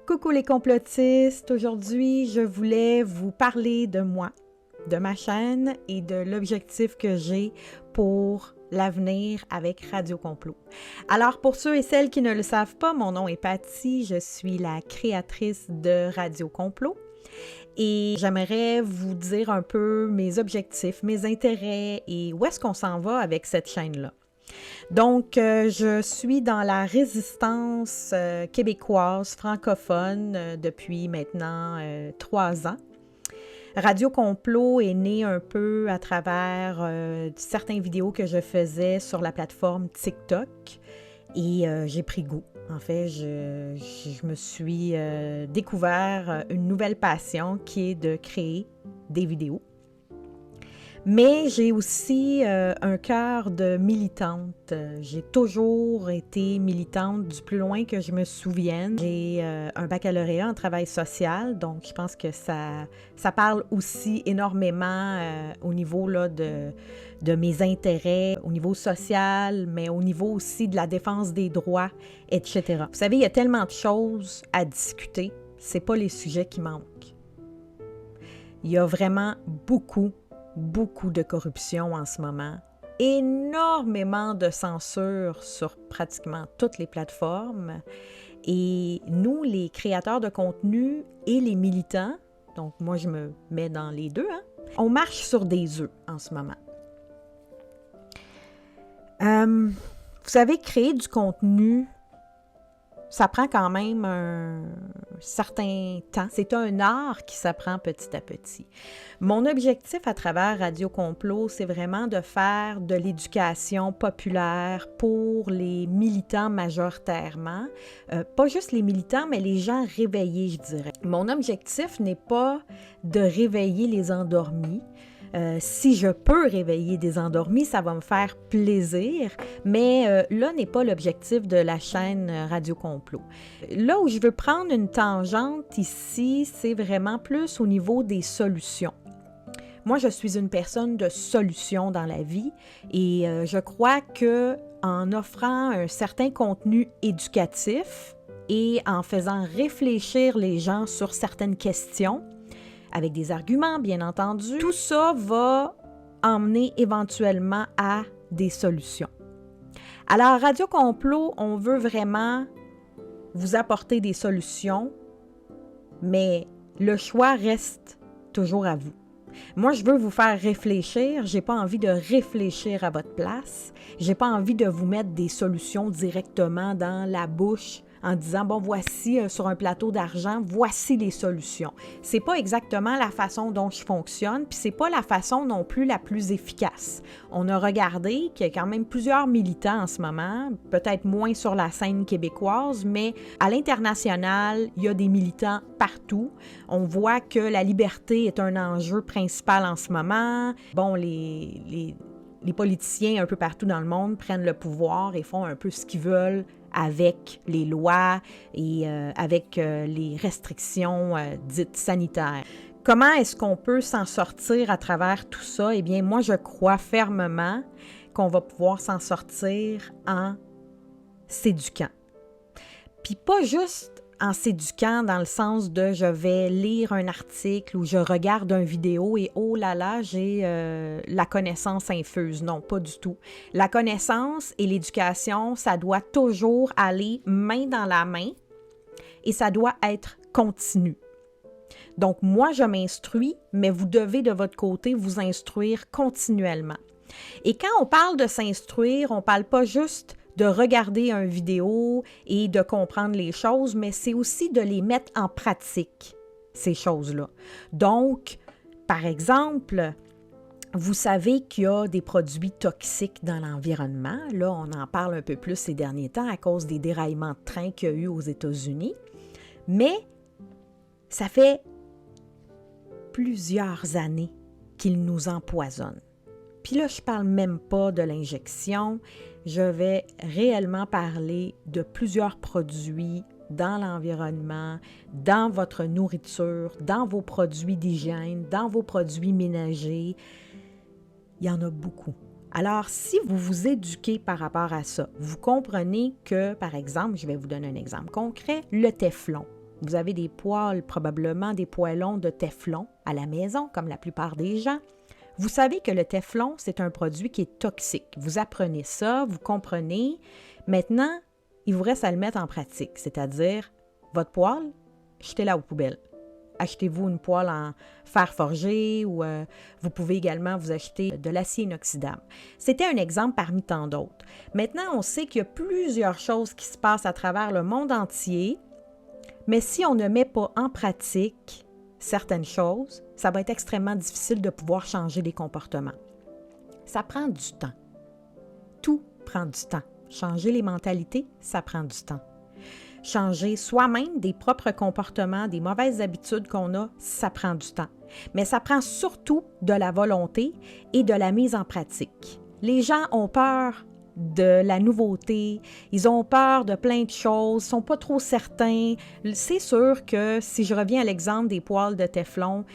Coucou les complotistes, aujourd'hui je voulais vous parler de moi, de ma chaîne et de l'objectif que j'ai pour l'avenir avec Radio Complot. Alors pour ceux et celles qui ne le savent pas, mon nom est Patty, je suis la créatrice de Radio Complot et j'aimerais vous dire un peu mes objectifs, mes intérêts et où est-ce qu'on s'en va avec cette chaîne-là. Donc, je suis dans la résistance québécoise, francophone, depuis maintenant 3 ans. Radio Complot est né un peu à travers certaines vidéos que je faisais sur la plateforme TikTok et j'ai pris goût. En fait, je me suis découvert une nouvelle passion qui est de créer des vidéos. Mais j'ai aussi un cœur de militante. J'ai toujours été militante du plus loin que je me souvienne. J'ai un baccalauréat en travail social, donc je pense que ça parle aussi énormément au niveau là, de mes intérêts, au niveau social, mais au niveau aussi de la défense des droits, etc. Vous savez, il y a tellement de choses à discuter, c'est pas les sujets qui manquent. Il y a vraiment beaucoup de corruption en ce moment, énormément de censure sur pratiquement toutes les plateformes. Et nous, les créateurs de contenu et les militants, donc moi je me mets dans les deux, on marche sur des œufs en ce moment. Vous savez, créer du contenu, ça prend quand même un certain temps. C'est un art qui s'apprend petit à petit. Mon objectif à travers Radio Complot, c'est vraiment de faire de l'éducation populaire pour les militants majoritairement. Pas juste les militants, mais les gens réveillés, je dirais. Mon objectif n'est pas de réveiller les endormis. Si je peux réveiller des endormis, ça va me faire plaisir, mais là n'est pas l'objectif de la chaîne Radio Complot. Là où je veux prendre une tangente ici, c'est vraiment plus au niveau des solutions. Moi, je suis une personne de solutions dans la vie et je crois que en offrant un certain contenu éducatif et en faisant réfléchir les gens sur certaines questions, avec des arguments, bien entendu, tout ça va emmener éventuellement à des solutions. Alors, Radio Complot, on veut vraiment vous apporter des solutions, mais le choix reste toujours à vous. Moi, je veux vous faire réfléchir. J'ai pas envie de réfléchir à votre place. J'ai pas envie de vous mettre des solutions directement dans la bouche en disant, bon, voici, sur un plateau d'argent, voici les solutions. C'est pas exactement la façon dont je fonctionne, puis c'est pas la façon non plus la plus efficace. On a regardé qu'il y a quand même plusieurs militants en ce moment, peut-être moins sur la scène québécoise, mais à l'international, il y a des militants partout. On voit que la liberté est un enjeu principal en ce moment. Bon, les politiciens un peu partout dans le monde prennent le pouvoir et font un peu ce qu'ils veulent avec les lois et avec les restrictions dites sanitaires. Comment est-ce qu'on peut s'en sortir à travers tout ça? Eh bien, moi, je crois fermement qu'on va pouvoir s'en sortir en s'éduquant. Puis pas juste en s'éduquant dans le sens de je vais lire un article ou je regarde une vidéo et oh là là, j'ai la connaissance infuse. Non, pas du tout. La connaissance et l'éducation, ça doit toujours aller main dans la main et ça doit être continu. Donc moi, je m'instruis, mais vous devez de votre côté vous instruire continuellement. Et quand on parle de s'instruire, on ne parle pas juste de regarder une vidéo et de comprendre les choses, mais c'est aussi de les mettre en pratique, ces choses-là. Donc, par exemple, vous savez qu'il y a des produits toxiques dans l'environnement. Là, on en parle un peu plus ces derniers temps à cause des déraillements de train qu'il y a eu aux États-Unis. Mais ça fait plusieurs années qu'ils nous empoisonnent. Puis là, je ne parle même pas de l'injection. Je vais réellement parler de plusieurs produits dans l'environnement, dans votre nourriture, dans vos produits d'hygiène, dans vos produits ménagers. Il y en a beaucoup. Alors, si vous vous éduquez par rapport à ça, vous comprenez que, par exemple, je vais vous donner un exemple concret, le téflon. Vous avez des poêles, probablement des poêlons de téflon à la maison, comme la plupart des gens. Vous savez que le téflon, c'est un produit qui est toxique. Vous apprenez ça, vous comprenez. Maintenant, il vous reste à le mettre en pratique, c'est-à-dire votre poêle, jetez-la aux poubelles. Achetez-vous une poêle en fer forgé ou vous pouvez également vous acheter de l'acier inoxydable. C'était un exemple parmi tant d'autres. Maintenant, on sait qu'il y a plusieurs choses qui se passent à travers le monde entier, mais si on ne met pas en pratique certaines choses, ça va être extrêmement difficile de pouvoir changer les comportements. Ça prend du temps. Tout prend du temps. Changer les mentalités, ça prend du temps. Changer soi-même des propres comportements, des mauvaises habitudes qu'on a, ça prend du temps. Mais ça prend surtout de la volonté et de la mise en pratique. Les gens ont peur de la nouveauté, ils ont peur de plein de choses, ils ne sont pas trop certains. C'est sûr que si je reviens à l'exemple des poêles de téflon,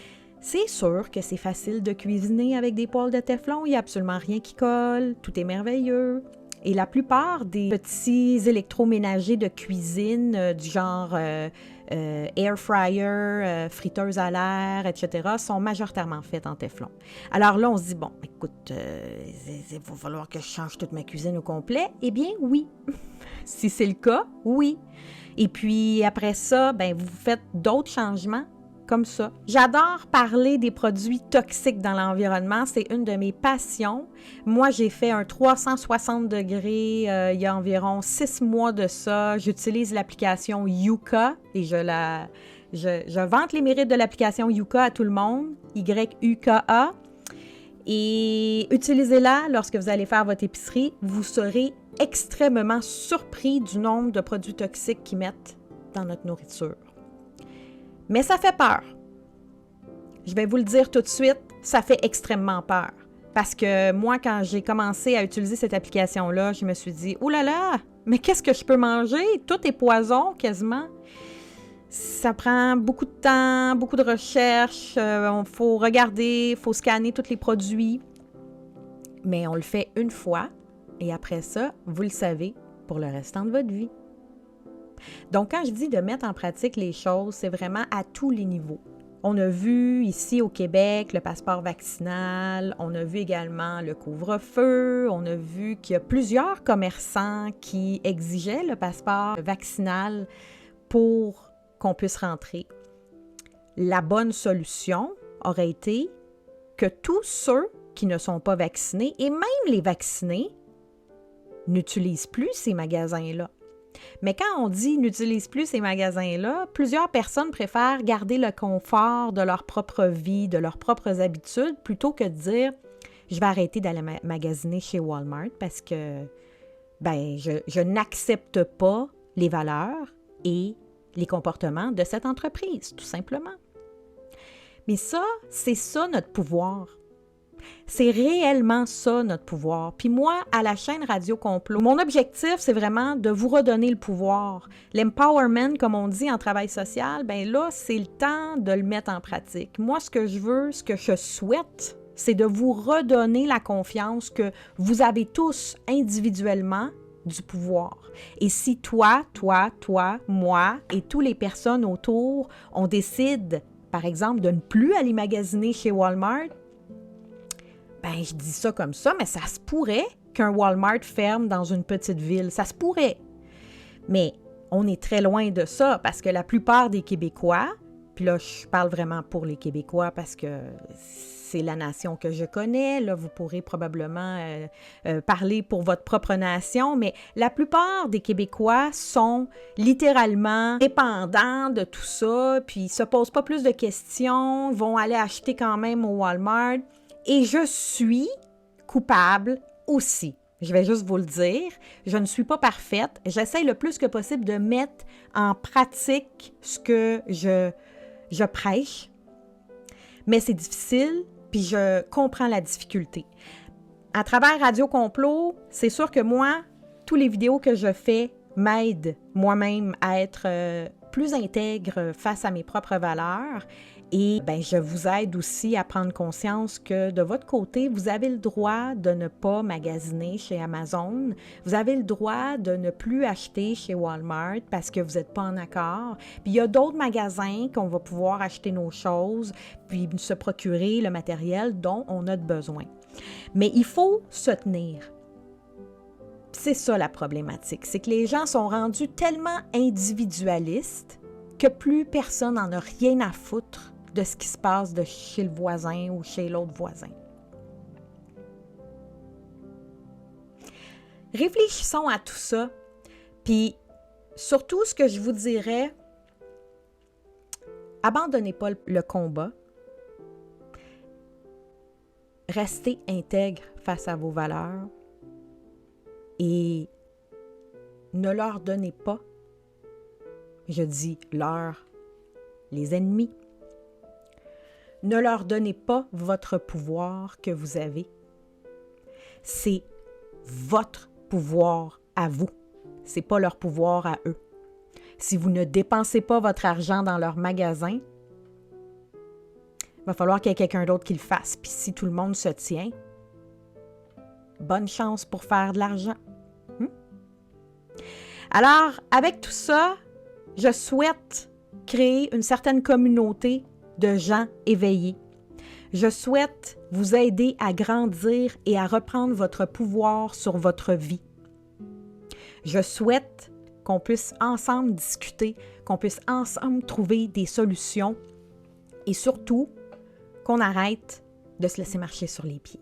c'est sûr que c'est facile de cuisiner avec des poêles de téflon, il n'y a absolument rien qui colle, tout est merveilleux. Et la plupart des petits électroménagers de cuisine du genre air fryer, friteuse à l'air, etc., sont majoritairement faits en téflon. Alors là, on se dit, bon, écoute, il va falloir que je change toute ma cuisine au complet. Eh bien, oui. Si c'est le cas, oui. Et puis après ça, ben, vous faites d'autres changements comme ça. J'adore parler des produits toxiques dans l'environnement. C'est une de mes passions. Moi, j'ai fait un 360 degrés il y a environ 6 mois de ça. J'utilise l'application Yuka et je vante les mérites de l'application Yuka à tout le monde. Y-U-K-A. Et utilisez-la lorsque vous allez faire votre épicerie. Vous serez extrêmement surpris du nombre de produits toxiques qu'ils mettent dans notre nourriture. Mais ça fait peur. Je vais vous le dire tout de suite, ça fait extrêmement peur. Parce que moi, quand j'ai commencé à utiliser cette application-là, je me suis dit, « Oh là là, mais qu'est-ce que je peux manger? Tout est poison quasiment. » Ça prend beaucoup de temps, beaucoup de recherche, il faut regarder, il faut scanner tous les produits. Mais on le fait une fois et après ça, vous le savez pour le restant de votre vie. Donc, quand je dis de mettre en pratique les choses, c'est vraiment à tous les niveaux. On a vu ici au Québec le passeport vaccinal, on a vu également le couvre-feu, on a vu qu'il y a plusieurs commerçants qui exigeaient le passeport vaccinal pour qu'on puisse rentrer. La bonne solution aurait été que tous ceux qui ne sont pas vaccinés, et même les vaccinés, n'utilisent plus ces magasins-là. Mais quand on dit « n'utilise plus ces magasins-là », plusieurs personnes préfèrent garder le confort de leur propre vie, de leurs propres habitudes, plutôt que de dire « je vais arrêter d'aller magasiner chez Walmart parce que je n'accepte pas les valeurs et les comportements de cette entreprise, tout simplement. » Mais ça, c'est ça notre pouvoir. C'est réellement ça, notre pouvoir. Puis moi, à la chaîne Radio Complot, mon objectif, c'est vraiment de vous redonner le pouvoir. L'empowerment, comme on dit en travail social, bien là, c'est le temps de le mettre en pratique. Moi, ce que je veux, ce que je souhaite, c'est de vous redonner la confiance que vous avez tous individuellement du pouvoir. Et si toi, moi et toutes les personnes autour, on décide, par exemple, de ne plus aller magasiner chez Walmart, ben, je dis ça comme ça, mais ça se pourrait qu'un Walmart ferme dans une petite ville. Ça se pourrait. Mais on est très loin de ça parce que la plupart des Québécois, puis là, je parle vraiment pour les Québécois parce que c'est la nation que je connais. Là, vous pourrez probablement parler pour votre propre nation, mais la plupart des Québécois sont littéralement dépendants de tout ça, puis ils ne se posent pas plus de questions, vont aller acheter quand même au Walmart. Et je suis coupable aussi. Je vais juste vous le dire. Je ne suis pas parfaite. J'essaie le plus que possible de mettre en pratique ce que je prêche. Mais c'est difficile, puis je comprends la difficulté. À travers Radio Complot, c'est sûr que moi, toutes les vidéos que je fais m'aident moi-même à être plus intègre face à mes propres valeurs. Et ben, je vous aide aussi à prendre conscience que de votre côté, vous avez le droit de ne pas magasiner chez Amazon. Vous avez le droit de ne plus acheter chez Walmart parce que vous n'êtes pas en accord. Puis il y a d'autres magasins qu'on va pouvoir acheter nos choses, puis se procurer le matériel dont on a besoin. Mais il faut se tenir. C'est ça la problématique, c'est que les gens sont rendus tellement individualistes que plus personne n'en a rien à foutre de ce qui se passe de chez le voisin ou chez l'autre voisin. Réfléchissons à tout ça, puis surtout ce que je vous dirais, abandonnez pas le combat, restez intègre face à vos valeurs et ne leur donnez pas, je dis leur, les ennemis, ne leur donnez pas votre pouvoir que vous avez. C'est votre pouvoir à vous. C'est pas leur pouvoir à eux. Si vous ne dépensez pas votre argent dans leur magasin, il va falloir qu'il y ait quelqu'un d'autre qui le fasse. Puis si tout le monde se tient, bonne chance pour faire de l'argent. Alors, avec tout ça, je souhaite créer une certaine communauté de gens éveillés. Je souhaite vous aider à grandir et à reprendre votre pouvoir sur votre vie. Je souhaite qu'on puisse ensemble discuter, qu'on puisse ensemble trouver des solutions et surtout qu'on arrête de se laisser marcher sur les pieds.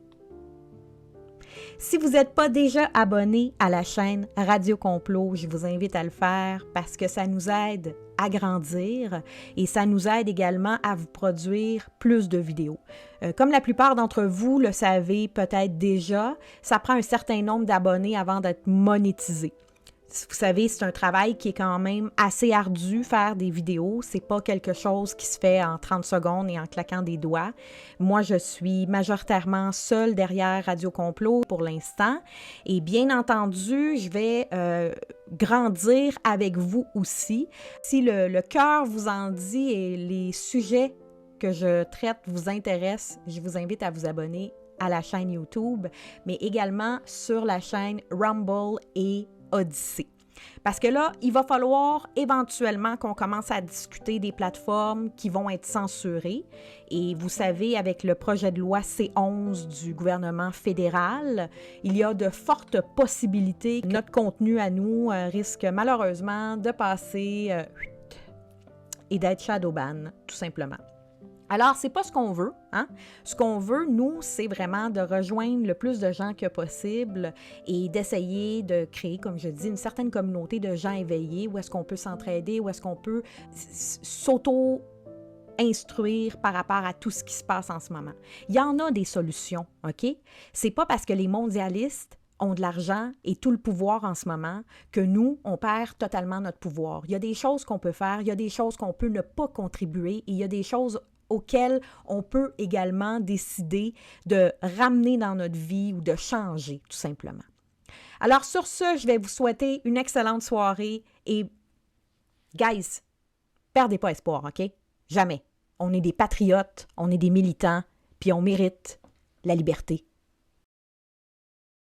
Si vous n'êtes pas déjà abonné à la chaîne Radio Complot, je vous invite à le faire parce que ça nous aide à grandir et ça nous aide également à vous produire plus de vidéos. Comme la plupart d'entre vous le savez peut-être déjà, ça prend un certain nombre d'abonnés avant d'être monétisé. Vous savez, c'est un travail qui est quand même assez ardu, faire des vidéos. C'est pas quelque chose qui se fait en 30 secondes et en claquant des doigts. Moi, je suis majoritairement seule derrière Radio Complot pour l'instant. Et bien entendu, je vais grandir avec vous aussi. Si le cœur vous en dit et les sujets que je traite vous intéressent, je vous invite à vous abonner à la chaîne YouTube, mais également sur la chaîne Rumble et Odyssée. Parce que là, il va falloir éventuellement qu'on commence à discuter des plateformes qui vont être censurées. Et vous savez, avec le projet de loi C11 du gouvernement fédéral, il y a de fortes possibilités que notre contenu à nous risque malheureusement de passer et d'être shadowban, tout simplement. Alors, c'est pas ce qu'on veut, hein? Ce qu'on veut, nous, c'est vraiment de rejoindre le plus de gens que possible et d'essayer de créer, comme je dis, une certaine communauté de gens éveillés où est-ce qu'on peut s'entraider, où est-ce qu'on peut s'auto-instruire par rapport à tout ce qui se passe en ce moment. Il y en a des solutions, OK? C'est pas parce que les mondialistes ont de l'argent et tout le pouvoir en ce moment que nous, on perd totalement notre pouvoir. Il y a des choses qu'on peut faire, il y a des choses qu'on peut ne pas contribuer et il y a des choses auxquelles on peut également décider de ramener dans notre vie ou de changer, tout simplement. Alors, sur ce, je vais vous souhaiter une excellente soirée et, guys, perdez pas espoir, OK? Jamais. On est des patriotes, on est des militants, puis on mérite la liberté.